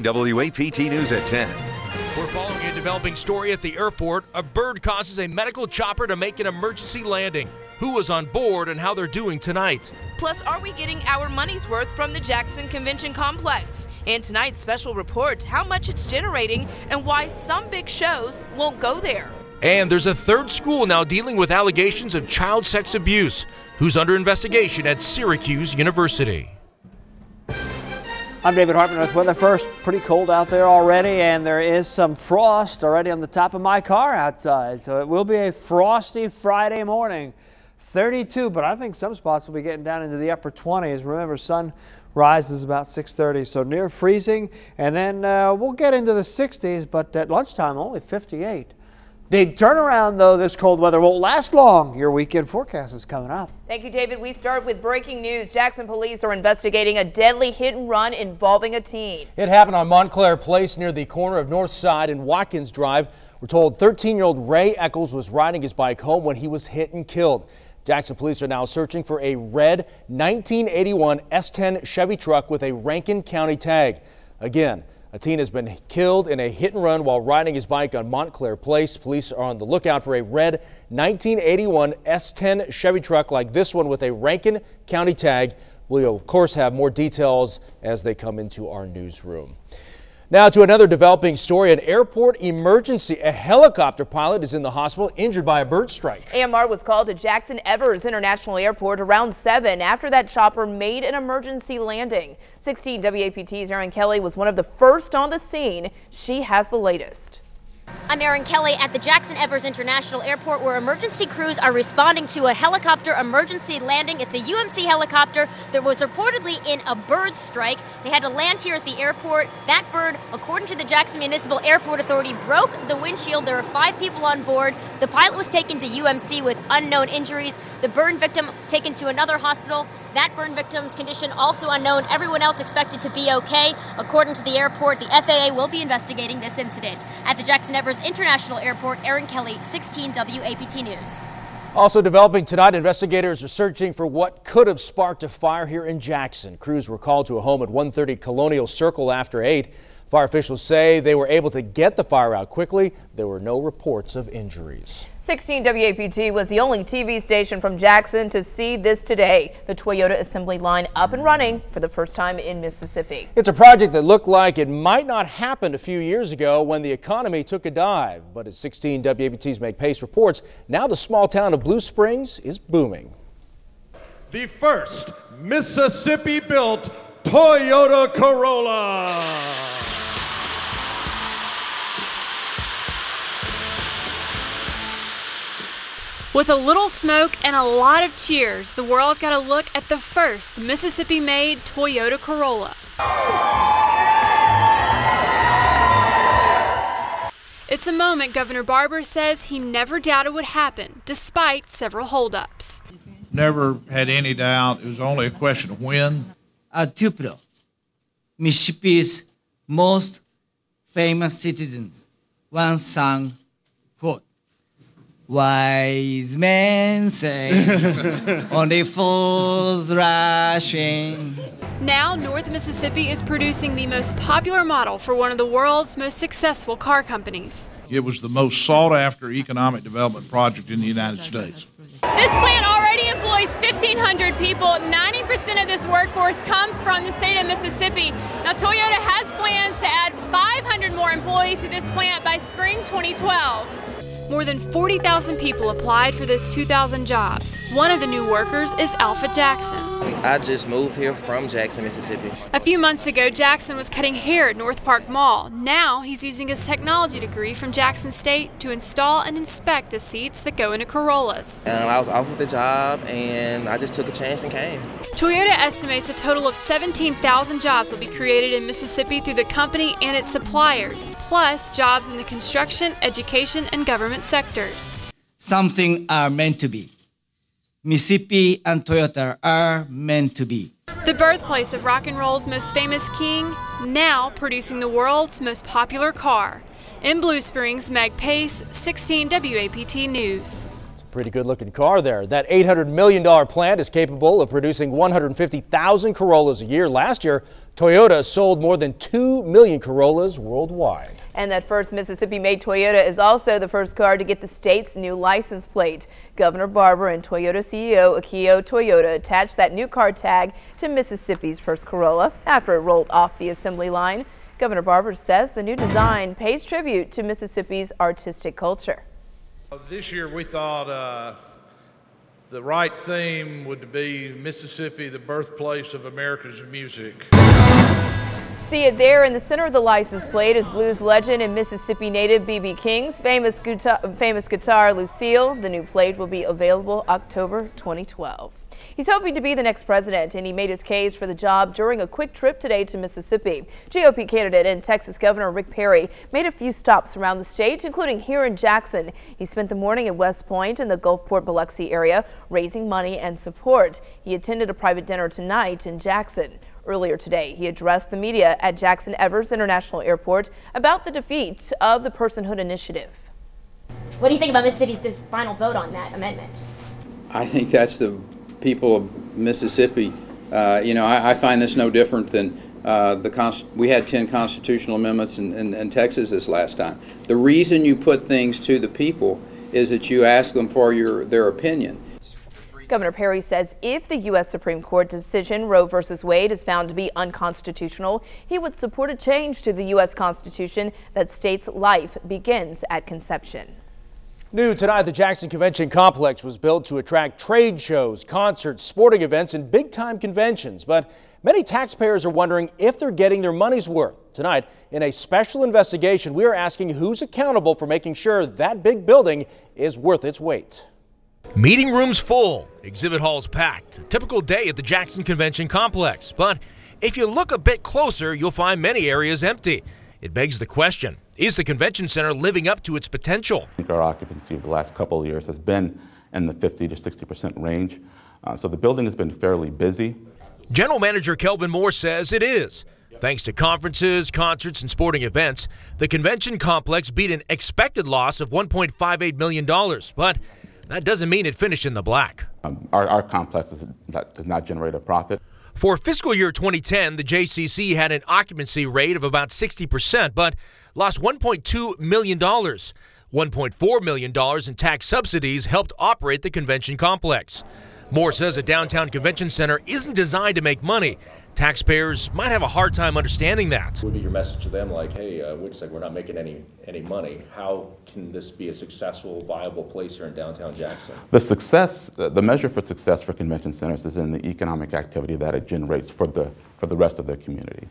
WAPT News at 10. We're following a developing story at the airport. A bird causes a medical chopper to make an emergency landing. Who was on board and how they're doing tonight? Plus, are we getting our money's worth from the Jackson Convention Complex? And tonight's special report, how much it's generating and why some big shows won't go there. And there's a third school now dealing with allegations of child sex abuse. Who's under investigation at Syracuse University? I'm David Hartman with Weather First. Pretty cold out there already, and there is some frost already on the top of my car outside. So it will be a frosty Friday morning. 32, but I think some spots will be getting down into the upper 20s. Remember, sun rises about 6:30, so near freezing. And then we'll get into the 60s, but at lunchtime, only 58. Big turnaround, though. This cold weather won't last long. Your weekend forecast is coming up. Thank you, David. We start with breaking news. Jackson police are investigating a deadly hit and run involving a teen. It happened on Montclair Place near the corner of North Side and Watkins Drive. We're told 13-year-old Ray Eccles was riding his bike home when he was hit and killed. Jackson police are now searching for a red 1981 S10 Chevy truck with a Rankin County tag. Again, a teen has been killed in a hit and run while riding his bike on Montclair Place. Police are on the lookout for a red 1981 S10 Chevy truck like this one with a Rankin County tag. We'll, of course, have more details as they come into our newsroom. Now to another developing story, an airport emergency. A helicopter pilot is in the hospital injured by a bird strike. AMR was called to Jackson Evers International Airport around 7 after that chopper made an emergency landing. 16 WAPT's Erin Kelly was one of the first on the scene. She has the latest. I'm Erin Kelly at the Jackson Evers International Airport, where emergency crews are responding to a helicopter emergency landing. It's a UMC helicopter that was reportedly in a bird strike. They had to land here at the airport. That bird, according to the Jackson Municipal Airport Authority, broke the windshield. There were 5 people on board. The pilot was taken to UMC with unknown injuries. The burn victim taken to another hospital. That burn victim's condition also unknown. Everyone else expected to be okay. According to the airport, the FAA will be investigating this incident. At the Jackson Evers International Airport, Erin Kelly, 16 WAPT News. Also developing tonight, investigators are searching for what could have sparked a fire here in Jackson. Crews were called to a home at 130 Colonial Circle after 8. Fire officials say they were able to get the fire out quickly. There were no reports of injuries. 16 WAPT was the only TV station from Jackson to see this today. The Toyota assembly line up and running for the first time in Mississippi. It's a project that looked like it might not happen a few years ago when the economy took a dive. But as 16 WAPT's Make Pace reports, now the small town of Blue Springs is booming. The first Mississippi-built Toyota Corolla. With a little smoke and a lot of cheers, the world got a look at the first Mississippi-made Toyota Corolla. It's a moment Governor Barber says he never doubted would happen, despite several holdups. Never had any doubt. It was only a question of when. Tupelo, Mississippi's most famous citizens, once sang, quote, "Wise men say, only fools rush in." Now, North Mississippi is producing the most popular model for one of the world's most successful car companies. It was the most sought-after economic development project in the United States. This plant already employs 1,500 people. 90% of this workforce comes from the state of Mississippi. Now, Toyota has plans to add 500 more employees to this plant by spring 2012. More than 40,000 people applied for those 2,000 jobs. One of the new workers is Alpha Jackson. I just moved here from Jackson, Mississippi. A few months ago, Jackson was cutting hair at North Park Mall. Now he's using his technology degree from Jackson State to install and inspect the seats that go into Corollas. I was offered the job and I just took a chance and came. Toyota estimates a total of 17,000 jobs will be created in Mississippi through the company and its suppliers, plus jobs in the construction, education, and government sectors. Something are meant to be. Mississippi and Toyota are meant to be. The birthplace of rock and roll's most famous king, now producing the world's most popular car. In Blue Springs, Meg Pace, 16 WAPT News. Pretty good looking car there. That $800 million plant is capable of producing 150,000 Corollas a year. Last year, Toyota sold more than 2 million Corollas worldwide. And that first Mississippi-made Toyota is also the first car to get the state's new license plate. Governor Barbour and Toyota CEO Akio Toyoda attached that new car tag to Mississippi's first Corolla after it rolled off the assembly line. Governor Barbour says the new design pays tribute to Mississippi's artistic culture. This year we thought the right theme would be Mississippi, the birthplace of America's music. See it there in the center of the license plate is blues legend and Mississippi native B.B. King's famous guitar Lucille. The new plate will be available October 2012. He's hoping to be the next president, and he made his case for the job during a quick trip today to Mississippi. GOP candidate and Texas Governor Rick Perry made a few stops around the state, including here in Jackson. He spent the morning at West Point in the Gulfport-Biloxi area, raising money and support. He attended a private dinner tonight in Jackson. Earlier today, he addressed the media at Jackson Evers International Airport about the defeat of the Personhood Initiative. What do you think about Mississippi's final vote on that amendment? I think that's the people of Mississippi. I find this no different than we had 10 constitutional amendments in Texas this last time. The reason you put things to the people is that you ask them for their opinion. Governor Perry says if the U.S. Supreme Court decision Roe v. Wade is found to be unconstitutional, he would support a change to the U.S. Constitution that states life begins at conception. New tonight, the Jackson Convention Complex was built to attract trade shows, concerts, sporting events, and big-time conventions. But many taxpayers are wondering if they're getting their money's worth. Tonight, in a special investigation, we are asking who's accountable for making sure that big building is worth its weight. Meeting rooms full, exhibit halls packed, a typical day at the Jackson Convention Complex. But if you look a bit closer, you'll find many areas empty. It begs the question, is the convention center living up to its potential? I think our occupancy over the last couple of years has been in the 50 to 60% range. So the building has been fairly busy. General Manager Kelvin Moore says it is. Thanks to conferences, concerts, and sporting events, the convention complex beat an expected loss of $1.58 million. But that doesn't mean it finished in the black. Our complex does not generate a profit. For fiscal year 2010, the JCC had an occupancy rate of about 60%, but lost $1.2 million. $1.4 million in tax subsidies helped operate the convention complex. Moore says a downtown convention center isn't designed to make money. Taxpayers might have a hard time understanding that. What would be your message to them, like, hey, wait a second, we're not making any money. How can this be a successful, viable place here in downtown Jackson? The measure for success for convention centers is in the economic activity that it generates for the rest of the community.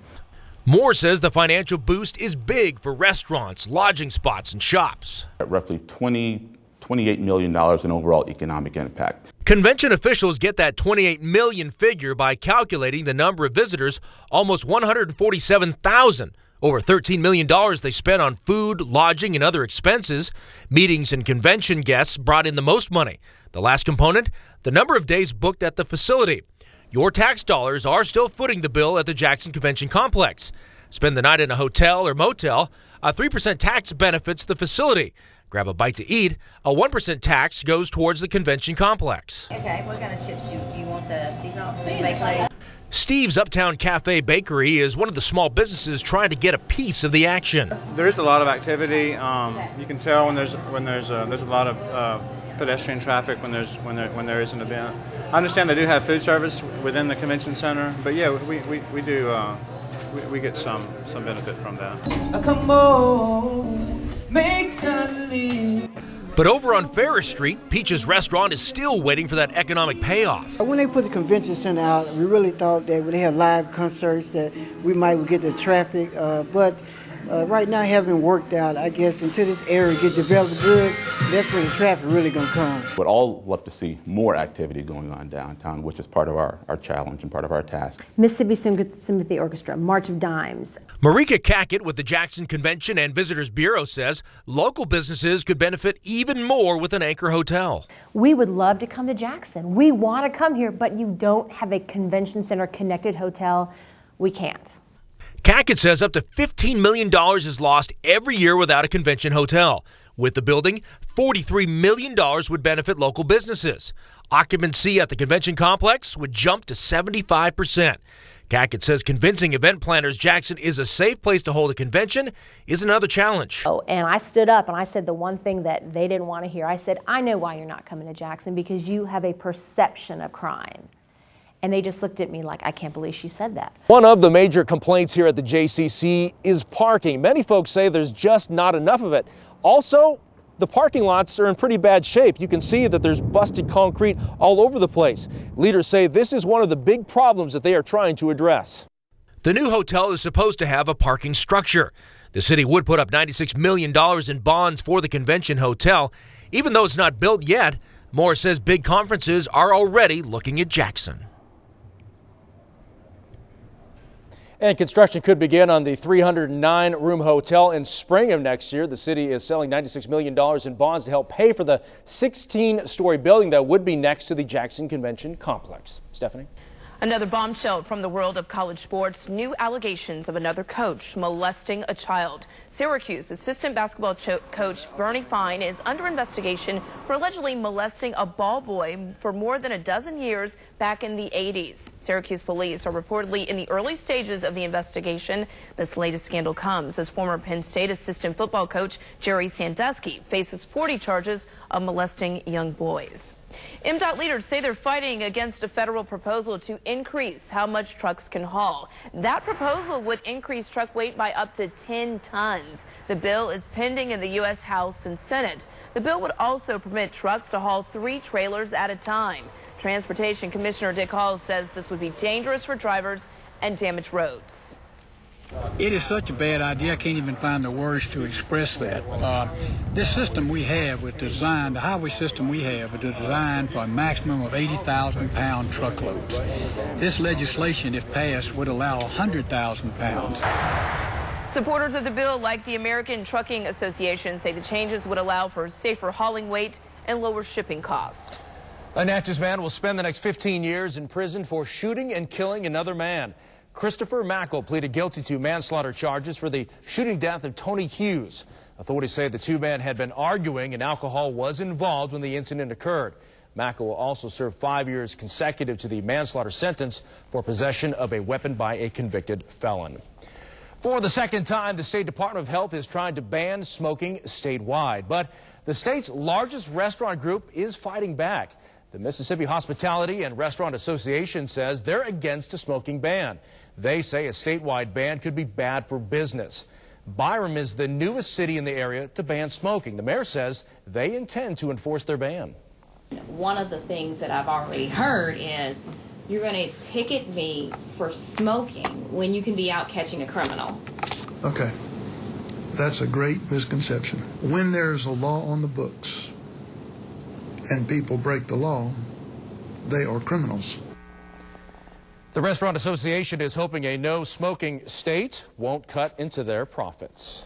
Moore says the financial boost is big for restaurants, lodging spots, and shops. Roughly $28 million in overall economic impact. Convention officials get that 28 million figure by calculating the number of visitors, almost 147,000. Over $13 million they spent on food, lodging, and other expenses. Meetings and convention guests brought in the most money. The last component, the number of days booked at the facility. Your tax dollars are still footing the bill at the Jackson Convention Complex. Spend the night in a hotel or motel, a 3% tax benefits the facility. Grab a bite to eat, a 1% tax goes towards the convention complex. Okay, what kind of chips do you want? The seasonal? Steve's Uptown Cafe Bakery is one of the small businesses trying to get a piece of the action. There is a lot of activity. You can tell when there's a lot of pedestrian traffic when there is an event. I understand they do have food service within the convention center, but yeah, we do we get some benefit from that. Come on. But over on Ferris Street, Peach's Restaurant is still waiting for that economic payoff. When they put the convention center out, we really thought that when they have live concerts that we might get the traffic, but right now it hasn't worked out. I guess until this area get developed good, that's when the traffic really gonna come. We'd all love to see more activity going on downtown, which is part of our challenge and part of our task. Mississippi Symphony Orchestra, March of Dimes. Marika Cackett with the Jackson Convention and Visitors Bureau says local businesses could benefit even more with an anchor hotel. We would love to come to Jackson. We want to come here, but you don't have a convention center connected hotel. We can't. Cackett says up to $15 million is lost every year without a convention hotel. With the building, $43 million would benefit local businesses. Occupancy at the convention complex would jump to 75%. Cackett says convincing event planners Jackson is a safe place to hold a convention is another challenge. Oh, and I stood up and I said the one thing that they didn't want to hear. I said, I know why you're not coming to Jackson, because you have a perception of crime. And they just looked at me like, I can't believe she said that. One of the major complaints here at the JCC is parking. Many folks say there's just not enough of it. Also, the parking lots are in pretty bad shape. You can see that there's busted concrete all over the place. Leaders say this is one of the big problems that they are trying to address. The new hotel is supposed to have a parking structure. The city would put up $96 million in bonds for the convention hotel. Even though it's not built yet, Moore says big conferences are already looking at Jackson. And construction could begin on the 309-room hotel in spring of next year. The city is selling $96 million in bonds to help pay for the 16-story building that would be next to the Jackson Convention Complex. Stephanie? Another bombshell from the world of college sports. New allegations of another coach molesting a child. Syracuse assistant basketball coach Bernie Fine is under investigation for allegedly molesting a ball boy for more than a dozen years back in the 80s. Syracuse police are reportedly in the early stages of the investigation. This latest scandal comes as former Penn State assistant football coach Jerry Sandusky faces 40 charges of molesting young boys. MDOT leaders say they're fighting against a federal proposal to increase how much trucks can haul. That proposal would increase truck weight by up to 10 tons. The bill is pending in the U.S. House and Senate. The bill would also permit trucks to haul 3 trailers at a time. Transportation Commissioner Dick Hall says this would be dangerous for drivers and damage roads. It is such a bad idea, I can't even find the words to express that. This system we have was designed, the highway system we have is designed for a maximum of 80,000-pound truckloads. This legislation, if passed, would allow 100,000 pounds. Supporters of the bill, like the American Trucking Association, say the changes would allow for safer hauling weight and lower shipping costs. A Natchez man will spend the next 15 years in prison for shooting and killing another man. Christopher Mackel pleaded guilty to manslaughter charges for the shooting death of Tony Hughes. Authorities say the two men had been arguing and alcohol was involved when the incident occurred. Mackel will also serve 5 years consecutive to the manslaughter sentence for possession of a weapon by a convicted felon. For the second time, the State Department of Health is trying to ban smoking statewide, but the state's largest restaurant group is fighting back. The Mississippi Hospitality and Restaurant Association says they're against a smoking ban. They say a statewide ban could be bad for business. Byram is the newest city in the area to ban smoking. The mayor says they intend to enforce their ban. One of the things that I've already heard is you're going to ticket me for smoking when you can be out catching a criminal. Okay. That's a great misconception. When there's a law on the books and people break the law, they are criminals. The Restaurant Association is hoping a no-smoking state won't cut into their profits.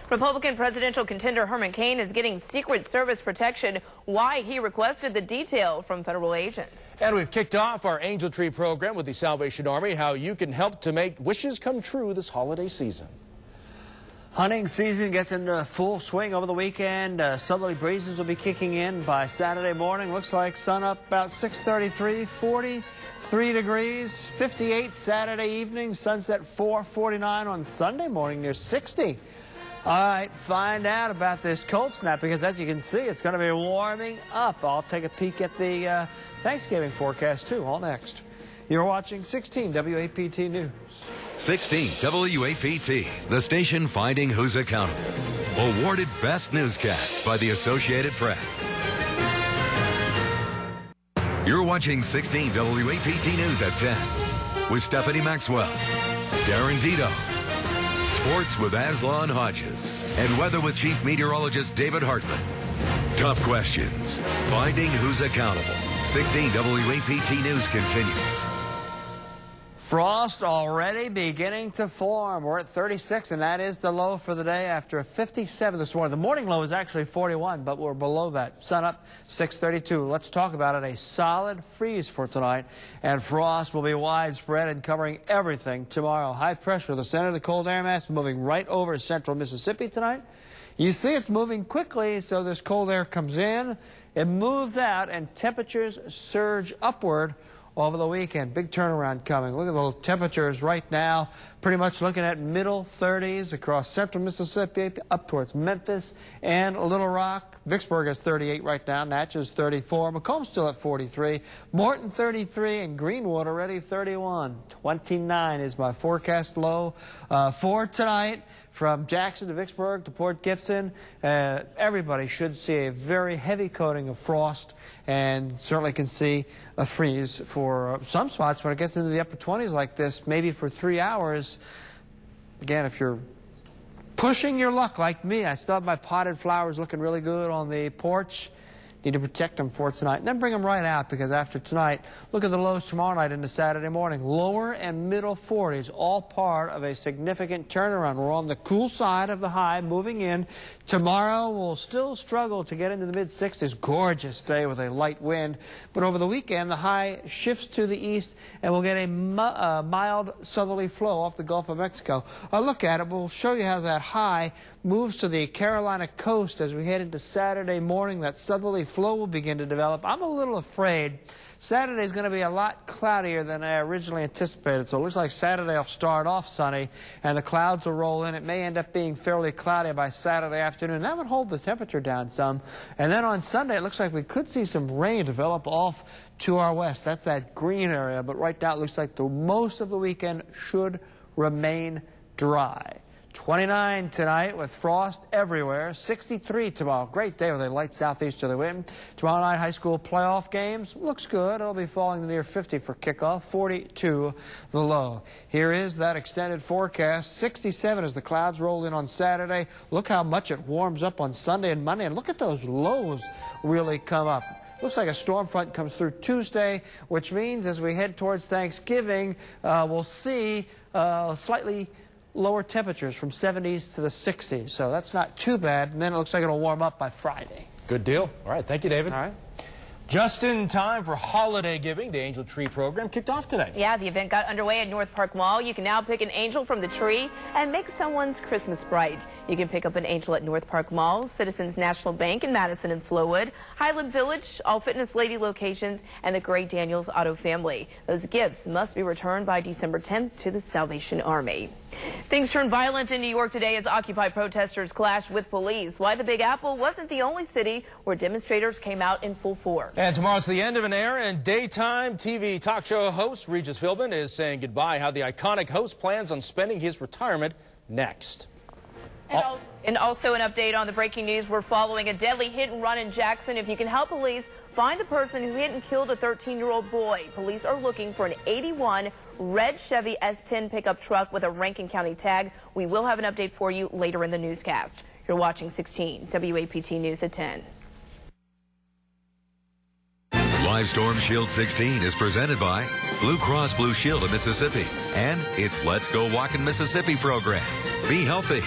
Republican presidential contender Herman Cain is getting Secret Service protection. Why? He requested the detail from federal agents. And we've kicked off our Angel Tree program with the Salvation Army, how you can help to make wishes come true this holiday season. Hunting season gets into full swing over the weekend. Southerly breezes will be kicking in by Saturday morning. Looks like sun up about 6:33, 43 degrees, 58 Saturday evening, sunset 4:49 on Sunday morning near 60. All right, find out about this cold snap because as you can see, it's going to be warming up. I'll take a peek at the Thanksgiving forecast too, all next. You're watching 16 WAPT News. 16 WAPT, the station finding who's accountable. Awarded Best Newscast by the Associated Press. You're watching 16 WAPT News at 10 with Stephanie Maxwell, Darren Dito, sports with Aslan Hodges, and weather with Chief Meteorologist David Hartman. Tough questions, finding who's accountable. 16 WAPT News continues. Frost already beginning to form. We're at 36, and that is the low for the day after a 57 this morning. The morning low is actually 41, but we're below that. Sun up 6:32. Let's talk about it. A solid freeze for tonight, and frost will be widespread and covering everything tomorrow. High pressure, the center of the cold air mass, moving right over central Mississippi tonight. You see it's moving quickly, so this cold air comes in, it moves out, and temperatures surge upward over the weekend. Big turnaround coming. Look at the temperatures right now, pretty much looking at middle 30s across central Mississippi up towards Memphis and Little Rock. Vicksburg is 38 right now. Natchez 34. Macomb's still at 43. Morton 33 and Greenwood already 31. 29 is my forecast low for tonight. From Jackson to Vicksburg to Port Gibson, everybody should see a very heavy coating of frost and certainly can see a freeze for some spots when it gets into the upper 20s like this, maybe for 3 hours. Again, if you're pushing your luck like me, I still have my potted flowers looking really good on the porch. Need to protect them for tonight and then bring them right out, because after tonight, look at the lows tomorrow night into Saturday morning. Lower and middle 40s, all part of a significant turnaround. We're on the cool side of the high, moving in. Tomorrow we'll still struggle to get into the mid-60s. Gorgeous day with a light wind. But over the weekend, the high shifts to the east and we'll get a mild southerly flow off the Gulf of Mexico. A look at it, we'll show you how that high moves to the Carolina coast as we head into Saturday morning. That southerly flow will begin to develop. I'm a little afraid Saturday is going to be a lot cloudier than I originally anticipated. So it looks like Saturday will start off sunny and the clouds will roll in. It may end up being fairly cloudy by Saturday afternoon. That would hold the temperature down some. And then on Sunday, it looks like we could see some rain develop off to our west. That's that green area. But right now, it looks like the most of the weekend should remain dry. 29 tonight with frost everywhere. 63 tomorrow. Great day with a light southeasterly wind. Tomorrow night, high school playoff games. Looks good. It'll be falling to near 50 for kickoff. 42 the low. Here is that extended forecast. 67 as the clouds roll in on Saturday. Look how much it warms up on Sunday and Monday. And look at those lows really come up. Looks like a storm front comes through Tuesday, which means as we head towards Thanksgiving, we'll see slightly lower temperatures from 70s to the 60s. So that's not too bad. And then it looks like it'll warm up by Friday. Good deal. All right. Thank you, David. All right. Just in time for holiday giving, the Angel Tree program kicked off today. Yeah, the event got underway at North Park Mall. You can now pick an angel from the tree and make someone's Christmas bright. You can pick up an angel at North Park Mall, Citizens National Bank in Madison and Flowood, Highland Village, All Fitness Lady locations, and the Gray Daniels Auto family. Those gifts must be returned by December 10th to the Salvation Army. Things turned violent in New York today as Occupy protesters clashed with police. Why the Big Apple wasn't the only city where demonstrators came out in full force. And tomorrow's the end of an era, and daytime TV talk show host Regis Philbin is saying goodbye. How the iconic host plans on spending his retirement next. And also an update on the breaking news. We're following a deadly hit and run in Jackson. If you can help police find the person who hit and killed a 13-year-old boy. Police are looking for an 81 red Chevy S10 pickup truck with a Rankin County tag. We will have an update for you later in the newscast. You're watching 16 WAPT News at 10. Live Storm Shield 16 is presented by Blue Cross Blue Shield of Mississippi and its Let's Go Walkin' Mississippi program. Be healthy.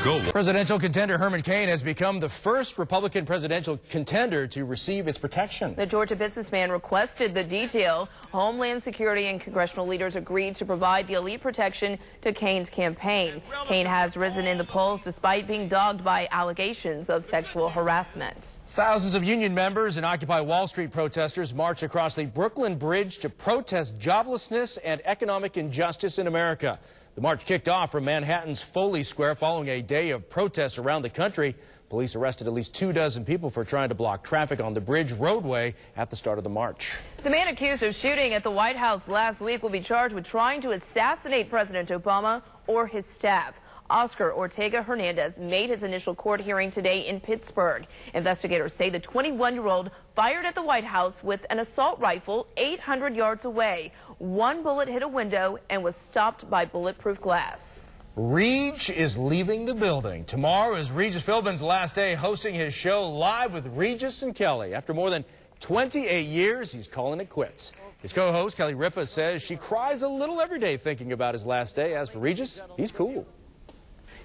Go. Presidential contender Herman Cain has become the first Republican presidential contender to receive its protection. The Georgia businessman requested the detail. Homeland Security and congressional leaders agreed to provide the elite protection to Cain's campaign. Cain has risen in the polls despite being dogged by allegations of sexual harassment. Thousands of union members and Occupy Wall Street protesters marched across the Brooklyn Bridge to protest joblessness and economic injustice in America. The march kicked off from Manhattan's Foley Square following a day of protests around the country. Police arrested at least 24 people for trying to block traffic on the bridge roadway at the start of the march. The man accused of shooting at the White House last week will be charged with trying to assassinate President Obama or his staff. Oscar Ortega Hernandez made his initial court hearing today in Pittsburgh. Investigators say the 21-year-old fired at the White House with an assault rifle 800 yards away. One bullet hit a window and was stopped by bulletproof glass. Reg is leaving the building. Tomorrow is Regis Philbin's last day hosting his show Live with Regis and Kelly. After more than 28 years, he's calling it quits. His co-host, Kelly Ripa, says she cries a little every day thinking about his last day. As for Regis, he's cool.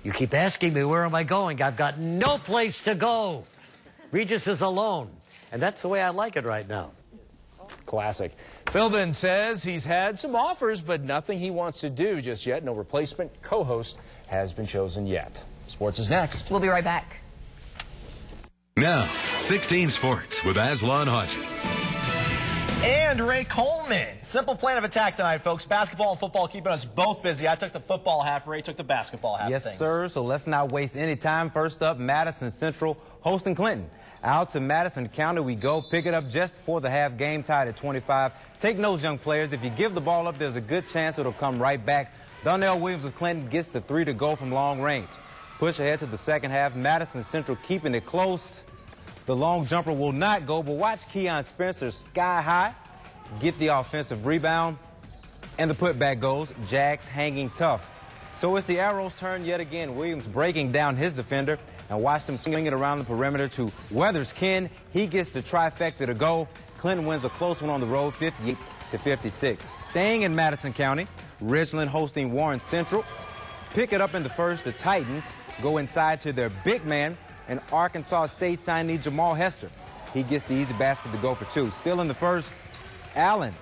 You keep asking me, where am I going? I've got no place to go. Regis is alone, and that's the way I like it right now. Classic. Philbin says he's had some offers, but nothing he wants to do just yet. No replacement co-host has been chosen yet. Sports is next. We'll be right back. Now, 16 Sports with Aslan Hodges. And Ray Coleman. Simple plan of attack tonight, folks. Basketball and football keeping us both busy. I took the football half. Ray took the basketball half. Yes, sir. So let's not waste any time. First up, Madison Central hosting Clinton. Out to Madison County we go. Pick it up just before the half. Game tied at 25. Take notes, young players. If you give the ball up, there's a good chance it'll come right back. Donnell Williams of Clinton gets the 3 to go from long range. Push ahead to the second half. Madison Central keeping it close. The long jumper will not go, but watch Keon Spencer sky high, get the offensive rebound, and the putback goes. Jags hanging tough. So it's the Arrows' turn yet again. Williams breaking down his defender, and watch them swing it around the perimeter to Weathers Ken. He gets the trifecta to go. Clinton wins a close one on the road, 58-56. Staying in Madison County, Ridgeland hosting Warren Central. Pick it up in the first. The Titans go inside to their big man, and Arkansas State signee Jamal Hester. He gets the easy basket to go for 2. Still in the first, Allen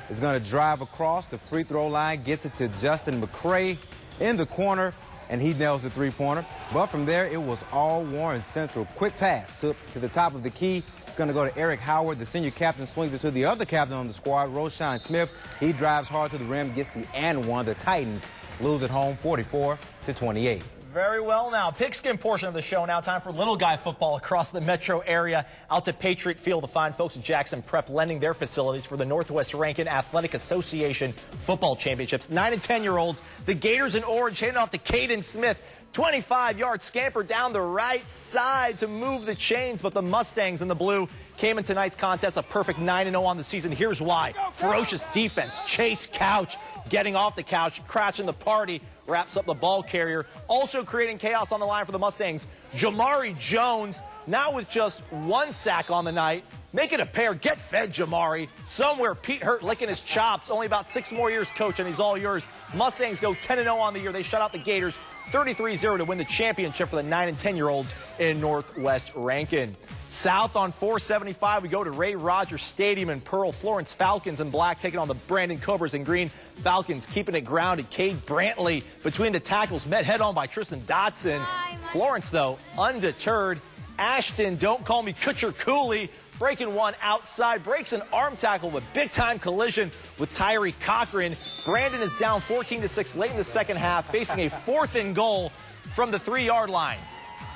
is going to drive across the free throw line, gets it to Justin McCray in the corner, and he nails the three-pointer. But from there, it was all Warren Central. Quick pass to the top of the key. It's going to go to Eric Howard. The senior captain swings it to the other captain on the squad, Roshan Smith. He drives hard to the rim, gets the and one. The Titans lose at home 44-28. Very well now. Pigskin portion of the show. Now time for little guy football across the metro area. Out to Patriot Field, the fine folks at Jackson Prep lending their facilities for the Northwest Rankin Athletic Association football championships. 9 and 10-year-olds. The Gators in orange handing off to Caden Smith. 25-yard scamper down the right side to move the chains, but the Mustangs in the blue came in tonight's contest a perfect 9-0 on the season. Here's why. Ferocious defense. Chase Couch getting off the couch, crashing the party, wraps up the ball carrier. Also creating chaos on the line for the Mustangs, Jamari Jones, now with just 1 sack on the night. Make it a pair. Get fed, Jamari. Somewhere Pete Hurt licking his chops. Only about 6 more years, coach, and he's all yours. Mustangs go 10-0 on the year. They shut out the Gators 33-0 to win the championship for the 9 and 10-year-olds in Northwest Rankin. South on 475, we go to Ray Rogers Stadium in Pearl. Florence Falcons in black taking on the Brandon Cobras in green. Falcons keeping it grounded. Cade Brantley between the tackles, met head-on by Tristan Dotson. Florence, though, undeterred. Ashton, don't call me Kutcher Cooley, breaking one outside, breaks an arm tackle with big-time collision with Tyree Cochran. Brandon is down 14-6 late in the second half, facing a 4th and goal from the 3-yard line.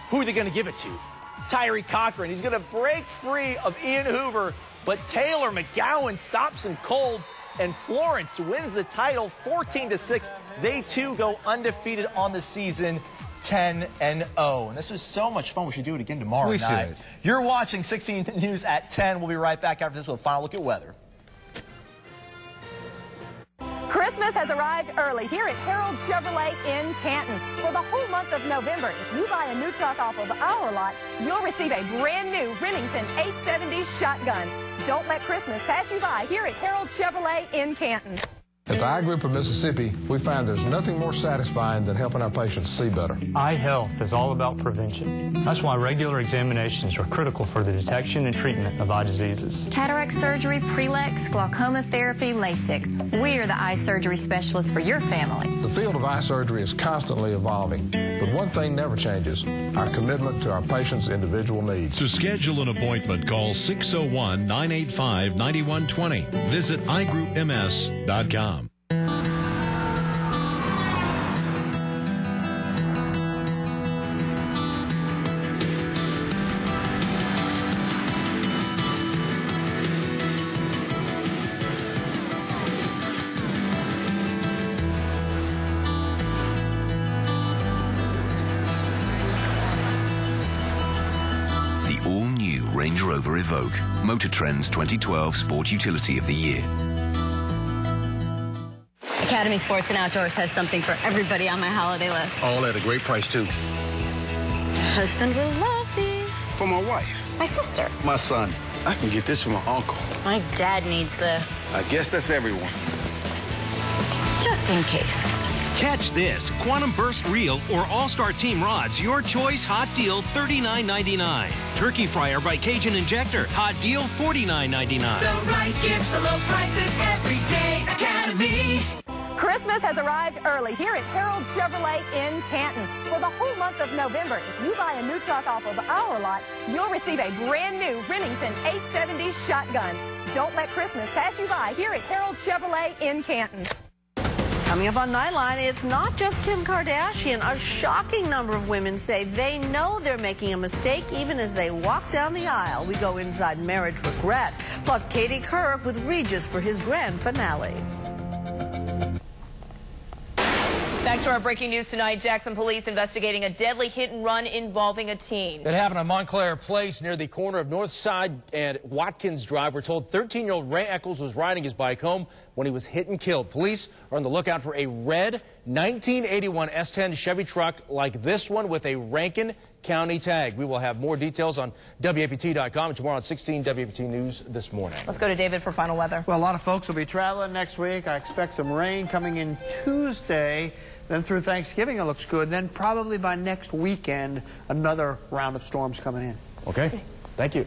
Who are they going to give it to? Tyree Cochran. He's going to break free of Ian Hoover, but Taylor McGowan stops him cold, and Florence wins the title 14-6. They, too, go undefeated on the season, 10-0. And this is so much fun. We should do it again tomorrow night. You're watching 16 News at 10. We'll be right back after this with a final look at weather. Christmas has arrived early here at Harold Chevrolet in Canton. For the whole month of November, if you buy a new truck off of our lot, you'll receive a brand new Remington 870 shotgun. Don't let Christmas pass you by here at Harold Chevrolet in Canton. At the Eye Group of Mississippi, we find there's nothing more satisfying than helping our patients see better. Eye health is all about prevention. That's why regular examinations are critical for the detection and treatment of eye diseases. Cataract surgery, prelex, glaucoma therapy, LASIK. We're the eye surgery specialists for your family. The field of eye surgery is constantly evolving, but one thing never changes, our commitment to our patients' individual needs. To schedule an appointment, call 601-985-9120. Visit eyegroupms.com. Range Rover Evoque, Motor Trend's 2012 Sport Utility of the Year. Academy Sports and Outdoors has something for everybody on my holiday list. All at a great price, too. My husband will love these. For my wife. My sister. My son. I can get this for my uncle. My dad needs this. I guess that's everyone. Just in case. Catch this. Quantum Burst Reel or All-Star Team Rods. Your choice. Hot deal $39.99. Turkey Fryer by Cajun Injector. Hot deal $49.99. The right gifts, the low prices, everyday Academy. Christmas has arrived early here at Harold Chevrolet in Canton. For the whole month of of November, if you buy a new truck off of our lot, you'll receive a brand new Remington 870 shotgun. Don't let Christmas pass you by here at Harold Chevrolet in Canton. Coming up on Nightline, it's not just Kim Kardashian. A shocking number of women say they know they're making a mistake even as they walk down the aisle. We go inside marriage regret. Plus, Katie Couric with Regis for his grand finale. Back to our breaking news tonight. Jackson police investigating a deadly hit and run involving a teen. That happened on Montclair Place near the corner of North Side and Watkins Drive. We're told 13-year-old Ray Eccles was riding his bike home when he was hit and killed. Police are on the lookout for a red 1981 S10 Chevy truck like this one with a Rankin County tag. We will have more details on WAPT.com and tomorrow on 16 WAPT News this morning. Let's go to David for final weather. Well, a lot of folks will be traveling next week. I expect some rain coming in Tuesday. Then through Thanksgiving, it looks good. Then probably by next weekend, another round of storms coming in. Okay. Thank you.